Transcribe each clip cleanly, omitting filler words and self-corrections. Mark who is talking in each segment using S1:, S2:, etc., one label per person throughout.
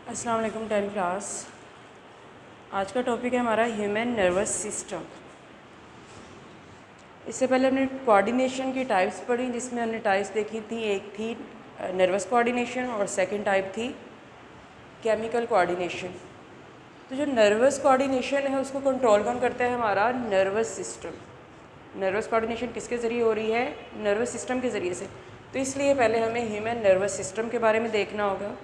S1: अस्सलाम वालेकुम 10th class. आज का टॉपिक है हमारा ह्यूमन नर्वस सिस्टम। इससे पहले हमने कोऑर्डिनेशन की टाइप्स पढ़ी, जिसमें हमने टाइप्स देखी थी। एक थी नर्वस कोऑर्डिनेशन और सेकंड टाइप थी केमिकल कोऑर्डिनेशन। तो जो नर्वस कोऑर्डिनेशन है उसको कंट्रोल कौन करता है? हमारा नर्वस सिस्टम। नर्वस कोऑर्डिनेशन किसके ज़रिए हो रही है? नर्वस सिस्टम के ज़रिए से। तो इसलिए पहले हमें ह्यूमन नर्वस सिस्टम के बारे में देखना होगा।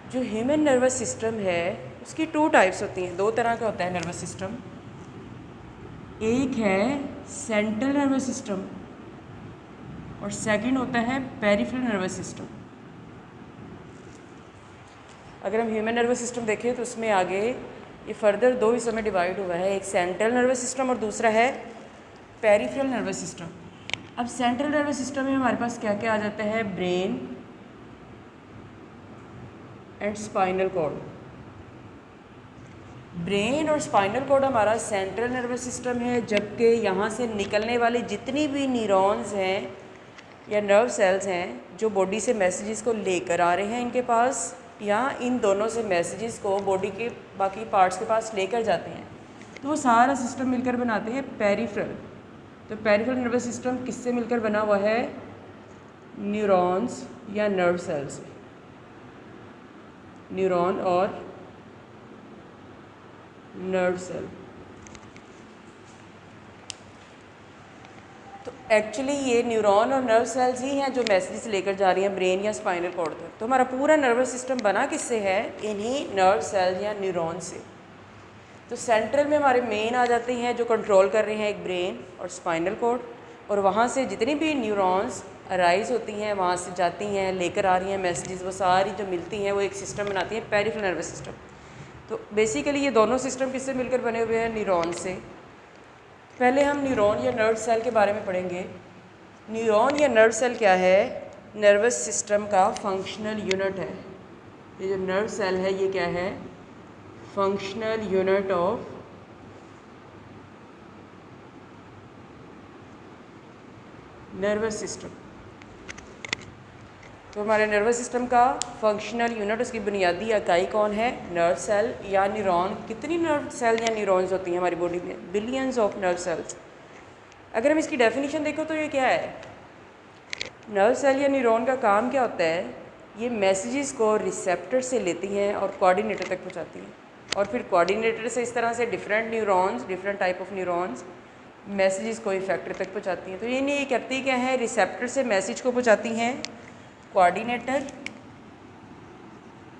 S1: जो ह्यूमन नर्वस सिस्टम है उसकी टू टाइप्स होती हैं, दो तरह का होता है नर्वस सिस्टम। एक है सेंट्रल नर्वस सिस्टम और सेकंड होता है पेरिफेरल नर्वस सिस्टम। अगर हम ह्यूमन नर्वस सिस्टम देखें तो उसमें आगे ये फर्दर दो हिस्सों में डिवाइड हुआ है, एक सेंट्रल नर्वस सिस्टम और दूसरा है पेरिफेरल नर्वस सिस्टम। अब सेंट्रल नर्वस सिस्टम में हमारे पास क्या क्या आ जाता है? Brain and spinal cord. Brain और स्पाइनल कॉर्ड हमारा सेंट्रल नर्वस सिस्टम है, जबकि यहाँ से निकलने वाले जितनी भी न्यूरॉन्स हैं या नर्व सेल्स हैं जो बॉडी से मैसेजेस को लेकर आ रहे हैं इनके पास, या इन दोनों से मैसेजेस को बॉडी के बाकी पार्ट्स के पास लेकर जाते हैं, तो वो सारा सिस्टम मिलकर बनाते हैं पेरिफेरल। तो पेरिफेरल नर्वस सिस्टम किससे मिलकर बना हुआ है? न्यूरॉन्स या नर्व सेल्स। न्यूरॉन और नर्व सेल। तो एक्चुअली ये न्यूरॉन और नर्व सेल्स ही हैं जो मैसेजेस लेकर जा रही हैं ब्रेन या स्पाइनल कॉर्ड तक। तो हमारा पूरा नर्वस सिस्टम बना किससे है? इन्हीं नर्व सेल या न्यूरॉन से। तो सेंट्रल में हमारे मेन आ जाते हैं जो कंट्रोल कर रहे हैं, एक ब्रेन और स्पाइनल कॉर्ड, और वहाँ से जितनी भी न्यूरॉन्स अराइज होती हैं, वहाँ से जाती हैं, लेकर आ रही हैं मैसेजेस, वो सारी जो मिलती हैं वो एक सिस्टम बनाती हैं, पेरिफेरल नर्वस सिस्टम। तो बेसिकली ये दोनों सिस्टम किससे मिलकर बने हुए हैं? न्यूरॉन से। पहले हम न्यूरॉन या नर्व सेल के बारे में पढ़ेंगे। न्यूरॉन या नर्व सेल क्या है? नर्वस सिस्टम का फंक्शनल यूनिट है। ये जो नर्व सेल है ये क्या है? Functional unit of nervous system. तो हमारे नर्वस सिस्टम का फंक्शनल यूनिट, उसकी बुनियादी इकाई कौन है? नर्व सेल या न्यूरॉन। कितनी नर्व सेल या न्यूरॉन्स होती हैं हमारी बॉडी में? Billions of nerve cells. अगर हम इसकी डेफिनेशन देखो तो ये क्या है? नर्व सेल या न्यूरॉन का काम क्या होता है? ये मैसेजेस को रिसेप्टर से लेती हैं और कोऑर्डिनेटर तक पहुंचाती हैं, और फिर कोऑर्डिनेटर से इस तरह से different neurons, different type of neurons messages को इफेक्टर तक पहुंचाती हैं। तो ये करती क्या है? रिसेप्टर से मैसेज को पहुंचाती हैं कोऑर्डिनेटर,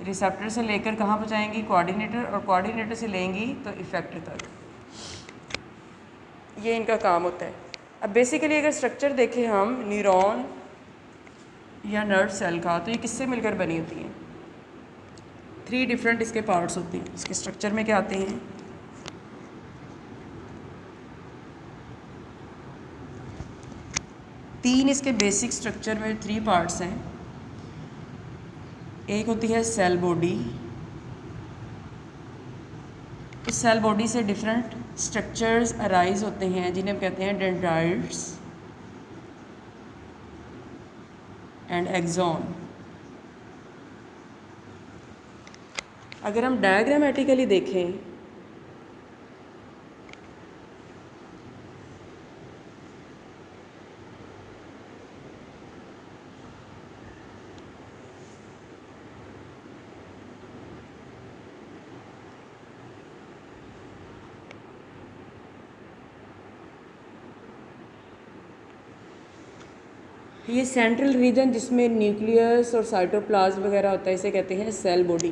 S1: रिसेप्टर से लेकर कहाँ पहुँचाएंगी? कोऑर्डिनेटर, और कोऑर्डिनेटर से लेंगी तो इफेक्टर तक। ये इनका काम होता है। अब बेसिकली अगर स्ट्रक्चर देखें हम न्यूरॉन या नर्व सेल का, तो ये किससे मिलकर बनी होती हैं? 3 डिफरेंट इसके पार्ट्स होते हैं। इसके स्ट्रक्चर में क्या आते हैं? तीन इसके बेसिक स्ट्रक्चर में 3 पार्ट्स हैं। एक होती है सेल बॉडी। इस सेल बॉडी से डिफरेंट स्ट्रक्चर्स अराइज होते हैं जिन्हें हम कहते हैं डेंड्राइट्स एंड एक्सॉन। अगर हम डायग्रामेटिकली देखें ये सेंट्रल रीजन जिसमें न्यूक्लियस और साइटोप्लाज्म वगैरह होता है, इसे कहते हैं सेल बॉडी।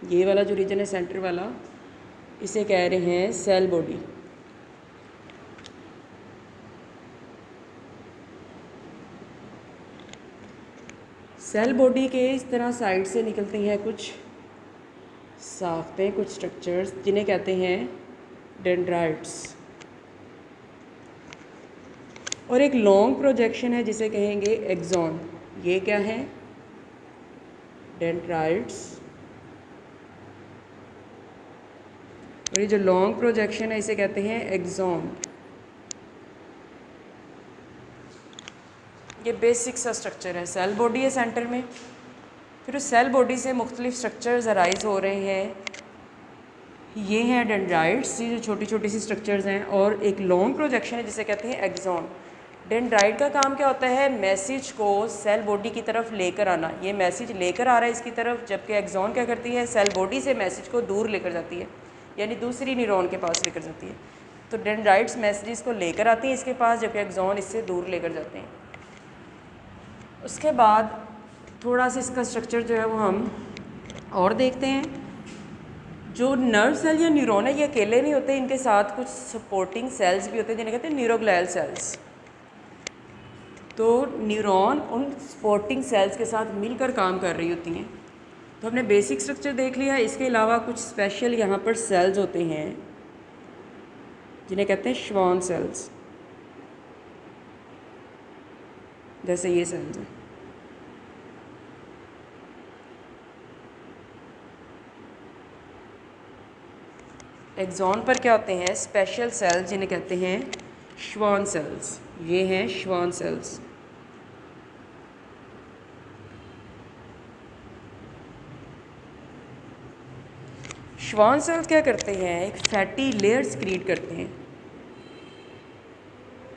S1: ये वाला जो रीजन है सेंटर वाला, इसे कह रहे हैं सेल बॉडी। सेल बॉडी के इस तरह साइड से निकलती हैं कुछ साख्तें, कुछ स्ट्रक्चर्स जिन्हें कहते हैं डेंड्राइट्स, और एक लॉन्ग प्रोजेक्शन है जिसे कहेंगे एक्सॉन। ये क्या है? डेंड्राइट्स, और ये जो लॉन्ग प्रोजेक्शन है इसे कहते हैं एक्सॉन। ये बेसिक सा स्ट्रक्चर है। सेल बॉडी है सेंटर में, फिर उस सेल बॉडी से मुख्तलिफ स्ट्रक्चर्स अराइज हो रहे हैं। ये हैं डेंड्राइट्स, ये जो छोटी छोटी सी स्ट्रक्चर्स हैं, और एक लॉन्ग प्रोजेक्शन है जिसे कहते हैं एक्सॉन। डेंड्राइट का काम क्या होता है? मैसेज को सेल बॉडी की तरफ लेकर आना। ये मैसेज लेकर आ रहा है इसकी तरफ, जबकि एक्सॉन क्या करती है? सेल बॉडी से मैसेज को दूर लेकर जाती है, यानी दूसरी न्यूरॉन के पास लेकर जाती है। तो डेंड्राइट्स मैसेजेस को लेकर आती हैं इसके पास, जबकि एक्सॉन इससे दूर लेकर जाते हैं। उसके बाद थोड़ा सा इसका स्ट्रक्चर जो है वो हम और देखते हैं। जो नर्व सेल या न्यूरॉन है ये अकेले नहीं होते, इनके साथ कुछ सपोर्टिंग सेल्स भी होते हैं जिन्हें कहते हैं न्यूरोग्लियल सेल्स। तो न्यूरॉन उन सपोर्टिंग सेल्स के साथ मिलकर काम कर रही होती हैं। तो हमने बेसिक स्ट्रक्चर देख लिया। इसके अलावा कुछ स्पेशल यहाँ पर सेल्स होते हैं जिन्हें कहते हैं श्वान सेल्स, जैसे ये सेल्स हैं। एक्सॉन पर क्या होते हैं? स्पेशल सेल्स जिन्हें कहते हैं श्वान सेल्स। ये हैं श्वान सेल्स। श्वान सेल्स क्या करते हैं? एक फैटी लेयर क्रिएट करते हैं।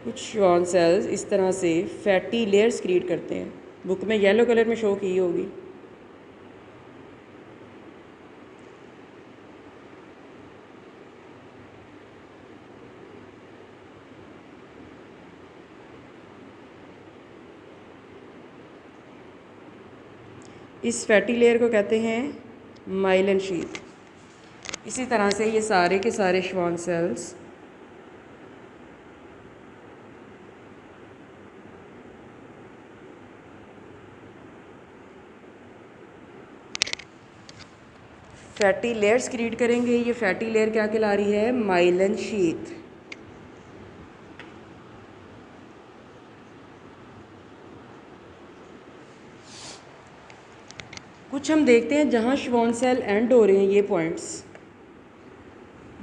S1: कुछ श्वान सेल्स इस तरह से फैटी लेयर्स क्रिएट करते हैं। बुक में येलो कलर में शो की होगी। इस फैटी लेयर को कहते हैं माइलिन शीथ। इसी तरह से ये सारे के सारे Schwann cells fatty layers create करेंगे। ये फैटी लेयर क्या कहला रही है? Myelin sheath. कुछ हम देखते हैं जहाँ श्वान सेल एंड हो रहे हैं, ये पॉइंट्स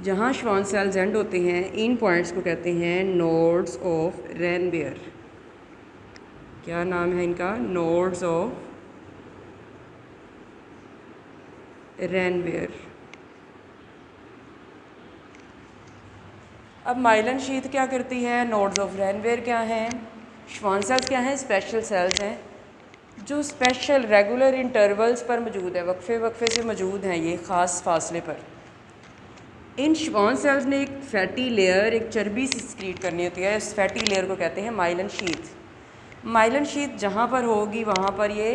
S1: जहाँ श्वान सेल्स एंड होते हैं, इन पॉइंट्स को कहते हैं नोड्स ऑफ रेनबियर। क्या नाम है इनका? Nodes of Ranvier. अब माइलिन शीथ क्या करती है? नोड्स ऑफ रेनबियर क्या हैं? श्वान सेल्स क्या हैं? स्पेशल सेल्स हैं जो स्पेशल रेगुलर इंटरवल्स पर मौजूद है, वक्फे वक्फे से मौजूद हैं, ये ख़ास फासले पर। इन श्वान सेल्स ने एक फैटी लेयर, एक चर्बी सी सक्रीट करनी होती है। इस फैटी लेयर को कहते हैं माइलिन शीथ। माइलिन शीथ जहाँ पर होगी वहाँ पर ये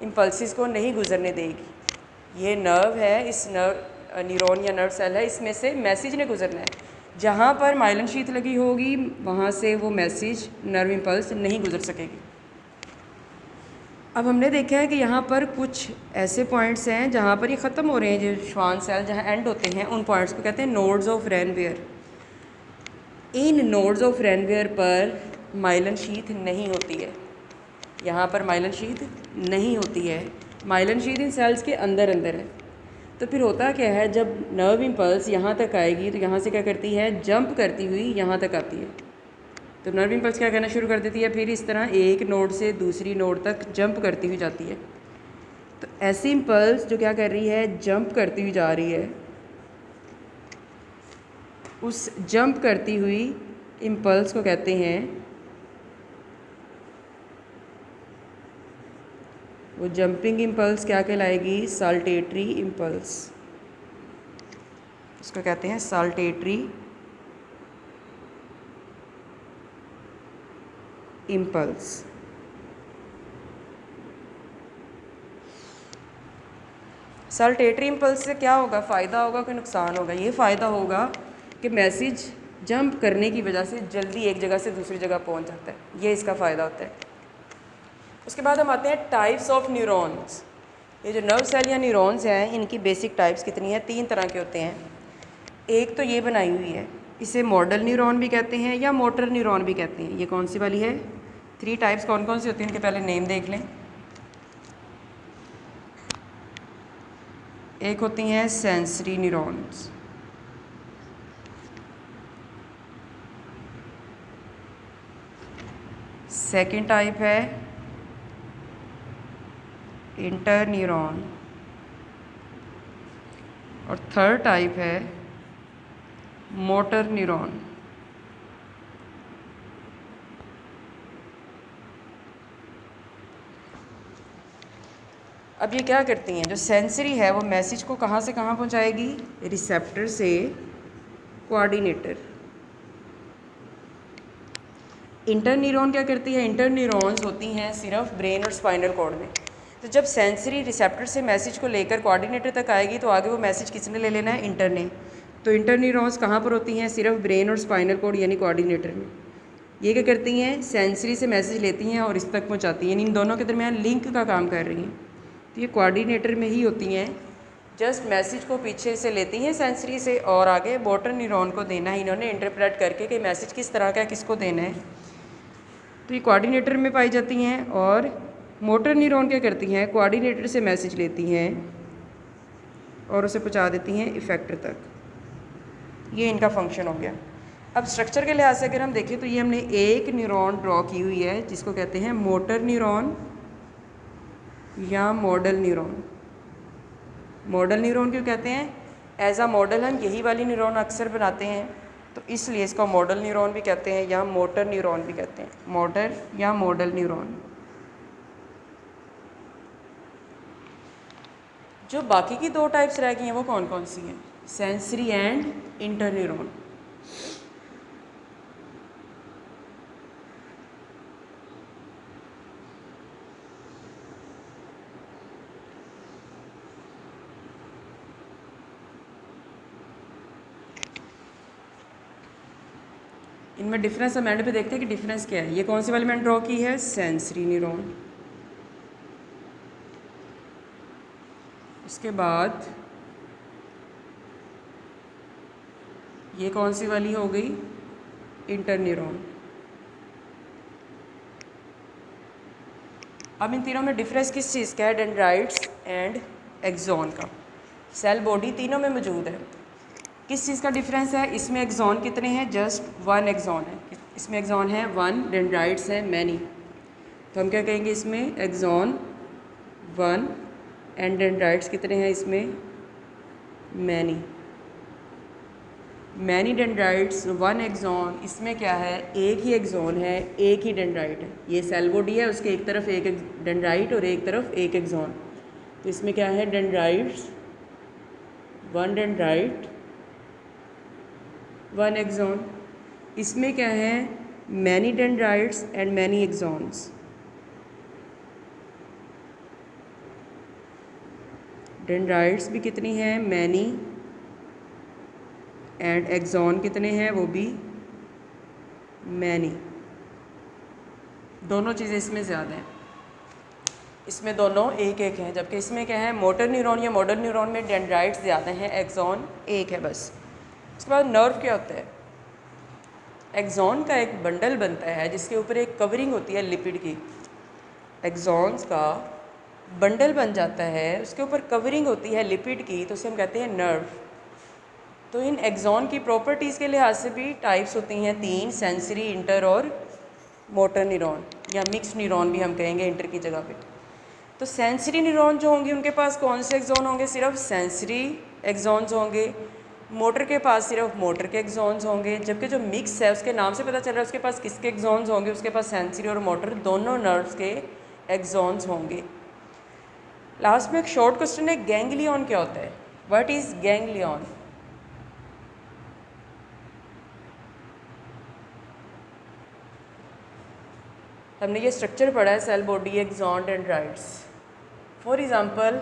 S1: इम्पल्सिस को नहीं गुजरने देगी। ये नर्व है, इस न्यूरॉन या नर्व सेल है, इसमें से मैसेज ने गुजरना है। जहाँ पर माइलिन शीथ लगी होगी वहाँ से वो मैसेज, नर्व इम्पल्स नहीं गुजर सकेगी। अब हमने देखा है कि यहाँ पर कुछ ऐसे पॉइंट्स हैं जहाँ पर ये ख़त्म हो रहे हैं, जो श्वान सेल जहाँ एंड होते हैं, उन पॉइंट्स को कहते हैं नोड्स ऑफ रेनबियर। इन नोड्स ऑफ रेनबियर पर माइलिन शीथ नहीं होती है। यहाँ पर माइलिन शीथ नहीं होती है। माइलिन शीथ इन सेल्स के अंदर अंदर है। तो फिर होता क्या है? जब नर्व इम्पल्स यहाँ तक आएगी तो यहाँ से क्या करती है? जंप करती हुई यहाँ तक आती है। तो नर्व इम्पल्स क्या करना शुरू कर देती है? फिर इस तरह एक नोड से दूसरी नोड तक जंप करती हुई जाती है। तो ऐसी इम्पल्स जो क्या कर रही है? जंप करती हुई जा रही है। उस जंप करती हुई इम्पल्स को कहते हैं, वो जंपिंग इम्पल्स क्या कहलाएगी? Saltatory impulse. इसको कहते हैं साल्टेटरी इम्पल्स। साल्टेटरी इम्पल्स से क्या होगा? फ़ायदा होगा कि नुकसान होगा? ये फ़ायदा होगा कि मैसेज जंप करने की वजह से जल्दी एक जगह से दूसरी जगह पहुंच जाता है, ये इसका फ़ायदा होता है। उसके बाद हम आते हैं टाइप्स ऑफ न्यूरॉन्स। ये जो नर्व सेल या न्यूरॉन्स हैं, इनकी बेसिक टाइप्स कितनी हैं? 3 तरह के होते हैं। एक तो ये बनाई हुई है, इसे मॉडल न्यूरॉन भी कहते हैं या मोटर न्यूरॉन भी कहते हैं। ये कौन सी वाली है? 3 टाइप्स कौन कौन सी होती हैं इनके पहले नेम देख लें। एक होती हैं सेंसरी न्यूरॉन्स, सेकंड टाइप है इंटर न्यूरॉन, और थर्ड टाइप है मोटर न्यूरॉन। अब ये क्या करती हैं, जो सेंसरी है वो मैसेज को कहाँ से कहाँ पहुँचाएगी, रिसेप्टर से कोऑर्डिनेटर। इंटर न्यूरॉन क्या करती है, इंटर न्यूरॉन्स होती हैं सिर्फ ब्रेन और स्पाइनल कॉर्ड में। तो जब सेंसरी रिसेप्टर से मैसेज को लेकर कोऑर्डिनेटर तक आएगी तो आगे वो मैसेज किसने ले लेना है, इंटर ने। तो इंटर न्यूरॉन्स कहाँ पर होती हैं, सिर्फ ब्रेन और स्पाइनल कॉर्ड यानी कोऑर्डिनेटर में। ये क्या करती हैं, सेंसरी से मैसेज लेती हैं और इस तक पहुँचाती हैं, यानी इन दोनों के दरमियान लिंक का काम कर रही हैं। तो ये कोऑर्डिनेटर में ही होती हैं, जस्ट मैसेज को पीछे से लेती हैं सेंसरी से और आगे मोटर न्यूरॉन को देना है इन्होंने इंटरप्रेट करके कि मैसेज किस तरह का किसको देना है। तो ये कोऑर्डिनेटर में पाई जाती हैं। और मोटर न्यूरॉन क्या करती हैं, कोऑर्डिनेटर से मैसेज लेती हैं और उसे पहुंचा देती हैं इफेक्टर तक। ये इनका फंक्शन हो गया। अब स्ट्रक्चर के लिहाज से अगर हम देखें तो ये हमने एक न्यूरॉन ड्रॉ की हुई है जिसको कहते हैं मोटर न्यूरॉन या मॉडल न्यूरॉन। मॉडल न्यूरॉन क्यों कहते हैं, एज अ मॉडल हम यही वाली न्यूरॉन अक्सर बनाते हैं तो इसलिए इसको मॉडल न्यूरॉन भी कहते हैं या मोटर न्यूरॉन भी कहते हैं, मोटर या मॉडल न्यूरॉन। जो बाकी की दो टाइप्स रह गई हैं वो कौन कौन सी हैं, सेंसरी एंड इंटर न्यूरॉन। इनमें डिफरेंस हम एंड पे देखते हैं कि डिफरेंस क्या है। ये कौन सी वाली मैंने ड्रॉ की है, सेंसरी न्यूरॉन। इसके बाद ये कौन सी वाली हो गई, इंटर न्यूरॉन। अब इन तीनों में डिफरेंस किस चीज़ का है, डेंड्राइट्स एंड एक्सॉन का। सेल बॉडी तीनों में मौजूद है। किस चीज़ का डिफरेंस है, इसमें एक्सॉन कितने हैं, जस्ट वन एक्सॉन है। इसमें एक्सॉन है वन, डेंड्राइट्स है मैनी। तो हम क्या कहेंगे, इसमें एक्सॉन वन एंड डेंड्राइट्स कितने हैं, इसमें many. Many dendrites, one axon, इसमें क्या है, एक ही एक्सॉन है, एक ही डेंड्राइट है। ये सेल बॉडी है, उसके एक तरफ एक डेंड्राइट और एक तरफ एक एक्सॉन। तो इसमें क्या है, dendrites, one dendrite, one axon. इसमें क्या है, many dendrites and many axons. Dendrites भी कितनी हैं, मैनी, एंड एक्सॉन कितने हैं, वो भी मैनी। दोनों चीज़ें इसमें ज़्यादा हैं, इसमें दोनों एक एक हैं। जबकि इसमें क्या है, मोटर न्यूरॉन या मॉडल न्यूरॉन में डेंड्राइट्स ज़्यादा हैं, एक्सॉन एक है बस। उसके बाद नर्व क्या होता है, एक्सॉन का एक बंडल बनता है जिसके ऊपर एक कवरिंग होती है लिपिड की। एक्सॉन्स का बंडल बन जाता है, उसके ऊपर कवरिंग होती है लिपिड की, तो उसे हम कहते हैं नर्व। तो इन एक्सॉन की प्रॉपर्टीज़ के लिहाज से भी टाइप्स होती हैं तीन, सेंसरी, इंटर और मोटर न्यूरॉन, या मिक्स न्यूरॉन भी हम कहेंगे इंटर की जगह पे। तो सेंसरी न्यूरॉन जो होंगे उनके पास कौन से एक्सॉन होंगे, सिर्फ सेंसरी एक्सॉन्स होंगे। मोटर के पास सिर्फ मोटर के एक्सॉन्स होंगे। जबकि जो मिक्स है उसके नाम से पता चल रहा है उसके पास किसके एक्सॉन्स होंगे, उसके पास सेंसरी और मोटर दोनों नर्व्स के एक्सॉन्स होंगे। लास्ट में एक शॉर्ट क्वेश्चन है, गैंग्लियन क्या होता है, व्हाट इज़ गैंग्लियन। हमने ये स्ट्रक्चर पढ़ा है, cell body, axon, dendrites. For example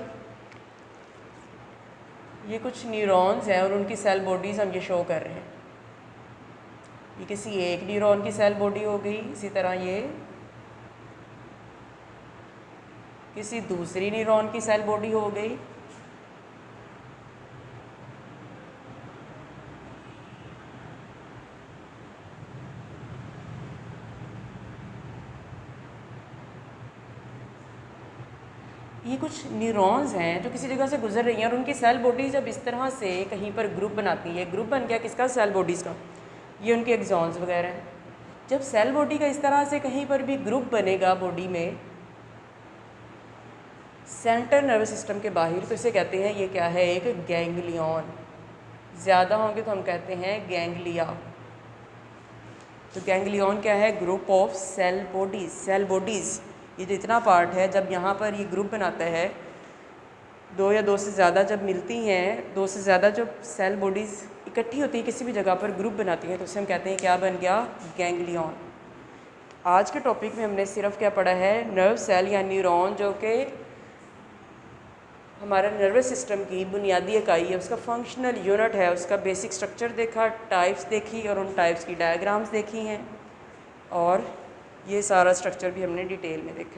S1: ये कुछ न्यूरॉन्स हैं और उनकी सेल बॉडीज़ हम ये शो कर रहे हैं। ये किसी एक न्यूरॉन की सेल बॉडी हो गई, इसी तरह ये किसी दूसरी न्यूरॉन की सेल बॉडी हो गई। ये कुछ न्यूरॉन्स हैं जो किसी जगह से गुजर रही हैं और उनकी सेल बॉडीज़ जब इस तरह से कहीं पर ग्रुप बनाती है, ग्रुप बन गया किसका, सेल बॉडीज़ का, ये उनके एक्सॉन्स वगैरह हैं। जब सेल बॉडी का इस तरह से कहीं पर भी ग्रुप बनेगा बॉडी में, सेंट्रल नर्वस सिस्टम के बाहर, तो इसे कहते हैं, ये क्या है, एक गैंग्लियन। ज़्यादा होंगे तो हम कहते हैं गैंग्लिया। तो गैंग्लियन क्या है, group of cell bodies. Cell bodies ये जो इतना पार्ट है, जब यहाँ पर ये ग्रुप बनाता है, दो या दो से ज़्यादा जब मिलती हैं, दो से ज़्यादा जब सेल बॉडीज़ इकट्ठी होती है किसी भी जगह पर, ग्रुप बनाती हैं, तो उसे हम कहते हैं क्या बन गया, गैंग्लियन। आज के टॉपिक में हमने सिर्फ क्या पढ़ा है, नर्व सेल या न्यूरॉन, जो कि हमारा नर्वस सिस्टम की बुनियादी इकाई है, उसका फंक्शनल यूनिट है, उसका बेसिक स्ट्रक्चर देखा, टाइप्स देखी और उन टाइप्स की डायग्राम्स देखी हैं, और ये सारा स्ट्रक्चर भी हमने डिटेल में देखा है।